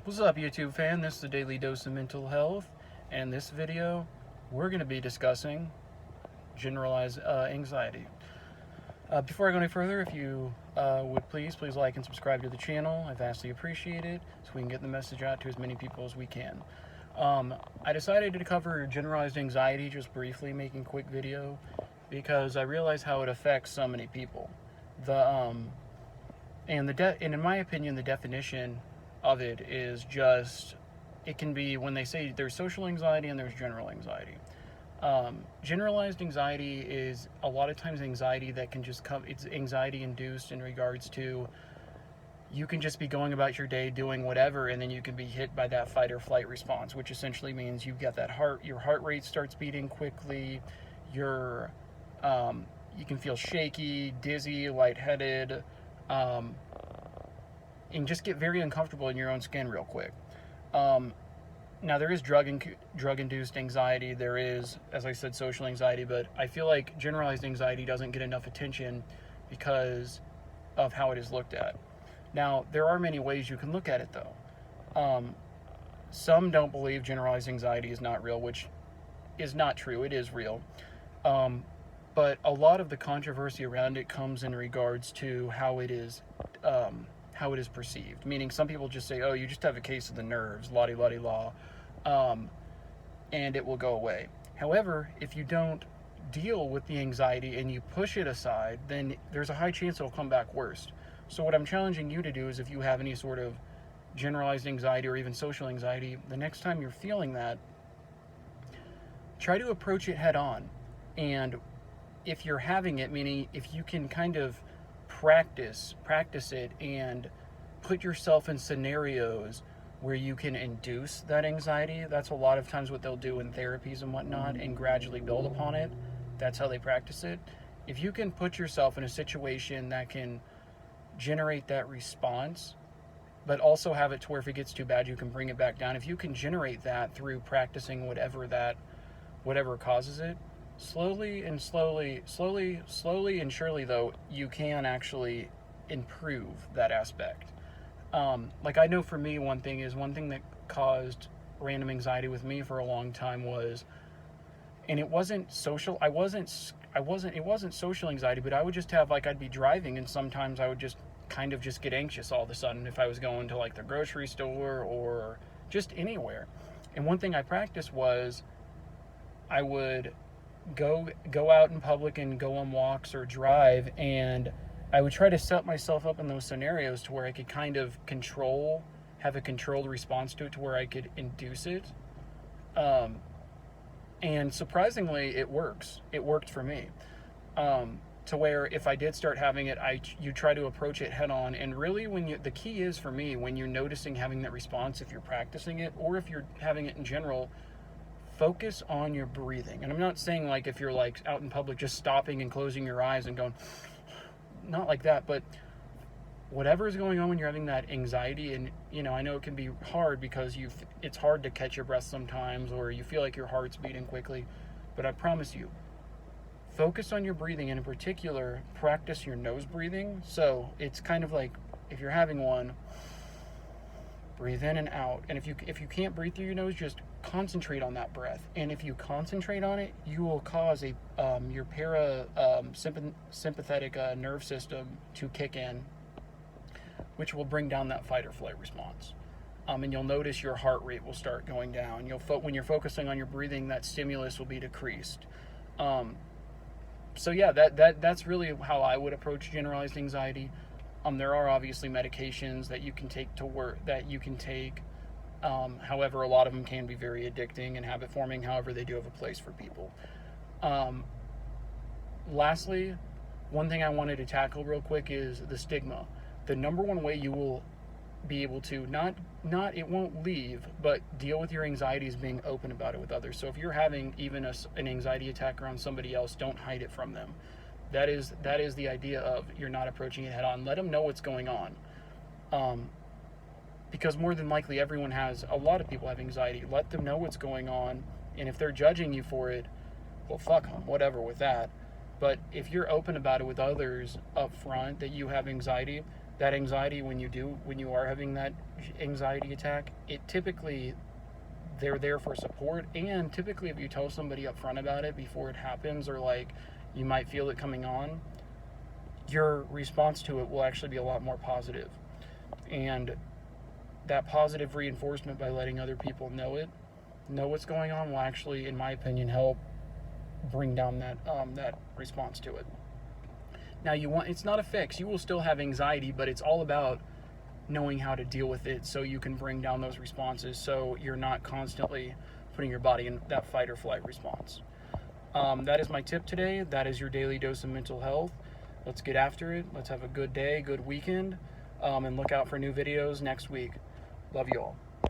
What's up, YouTube fan? This is the Daily Dose of Mental Health, and in this video, we're going to be discussing generalized anxiety. Before I go any further, if you would please like and subscribe to the channel. I vastly appreciate it, so we can get the message out to as many people as we can. I decided to cover generalized anxiety just briefly, making a quick video, because I realize how it affects so many people. And in my opinion, the definition of it is just, it can be, when they say there's social anxiety and there's general anxiety. Generalized anxiety is a lot of times anxiety that can just come, it's anxiety induced in regards to, you can just be going about your day doing whatever, and then you can be hit by that fight or flight response, which essentially means you get that your heart rate starts beating quickly, you can feel shaky, dizzy, lightheaded, and just get very uncomfortable in your own skin real quick. Now, there is drug-induced anxiety. There is, as I said, social anxiety, but I feel like generalized anxiety doesn't get enough attention because of how it is looked at. Now, there are many ways you can look at it, though. Some don't believe generalized anxiety is not real, which is not true. It is real. But a lot of the controversy around it comes in regards to how it is perceived. Meaning, some people just say, oh, you just have a case of the nerves, la-di-la-di-la, and it will go away. However, if you don't deal with the anxiety and you push it aside, then there's a high chance it'll come back worse. So what I'm challenging you to do is, if you have any sort of generalized anxiety or even social anxiety, the next time you're feeling that, try to approach it head on. And if you're having it, meaning if you can kind of practice it and put yourself in scenarios where you can induce that anxiety. That's a lot of times what they'll do in therapies and whatnot, and gradually build upon it. That's how they practice it. If you can put yourself in a situation that can generate that response, but also have it to where if it gets too bad, you can bring it back down. If you can generate that through practicing whatever causes it, slowly and surely, though, you can actually improve that aspect. Like, I know for me, one thing that caused random anxiety with me for a long time was, and it wasn't social anxiety, but I would just have, like, I'd be driving, and sometimes I would just kind of just get anxious all of a sudden if I was going to, like, the grocery store or just anywhere. And one thing I practiced was, I would go out in public and go on walks or drive, and I would try to set myself up in those scenarios to where I could kind of have a controlled response to it, to where I could induce it. And surprisingly, it worked for me. To where if I did start having it, you try to approach it head on. And really, the key is, for me, when you're noticing having that response, if you're practicing it or if you're having it in general, focus on your breathing. And I'm not saying, like, if you're, like, out in public just stopping and closing your eyes and going, not like that, but whatever is going on when you're having that anxiety. And, I know it can be hard because it's hard to catch your breath sometimes, or you feel like your heart's beating quickly, but I promise you, focus on your breathing, and in particular, practice your nose breathing. So it's kind of like, if you're having one, breathe in and out. And if you can't breathe through your nose, just concentrate on that breath. And if you concentrate on it, you will cause your sympathetic nerve system to kick in, which will bring down that fight or flight response. And you'll notice your heart rate will start going down. When you're focusing on your breathing, that stimulus will be decreased. So yeah, that's really how I would approach generalized anxiety. There are obviously medications that you can take however, a lot of them can be very addicting and habit forming. However, they do have a place for people. Lastly, one thing I wanted to tackle real quick is the stigma. The number one way you will be able to it won't leave, but deal with your anxiety is being open about it with others. So if you're having even an anxiety attack around somebody else, don't hide it from them. That is the idea of, you're not approaching it head on. Let them know what's going on. Because more than likely, a lot of people have anxiety. Let them know what's going on. And if they're judging you for it, well, fuck them, whatever with that. But if you're open about it with others up front, that you have anxiety, that anxiety, when you are having that anxiety attack, it typically, they're there for support. And typically if you tell somebody up front about it before it happens, or like you might feel it coming on, your response to it will actually be a lot more positive. And that positive reinforcement by letting other people know what's going on, will actually, in my opinion, help bring down that response to it. Now, it's not a fix. You will still have anxiety, but it's all about knowing how to deal with it so you can bring down those responses, so you're not constantly putting your body in that fight or flight response. That is my tip today. That is your daily dose of mental health. Let's get after it. Let's have a good day, good weekend, and look out for new videos next week. Love you all.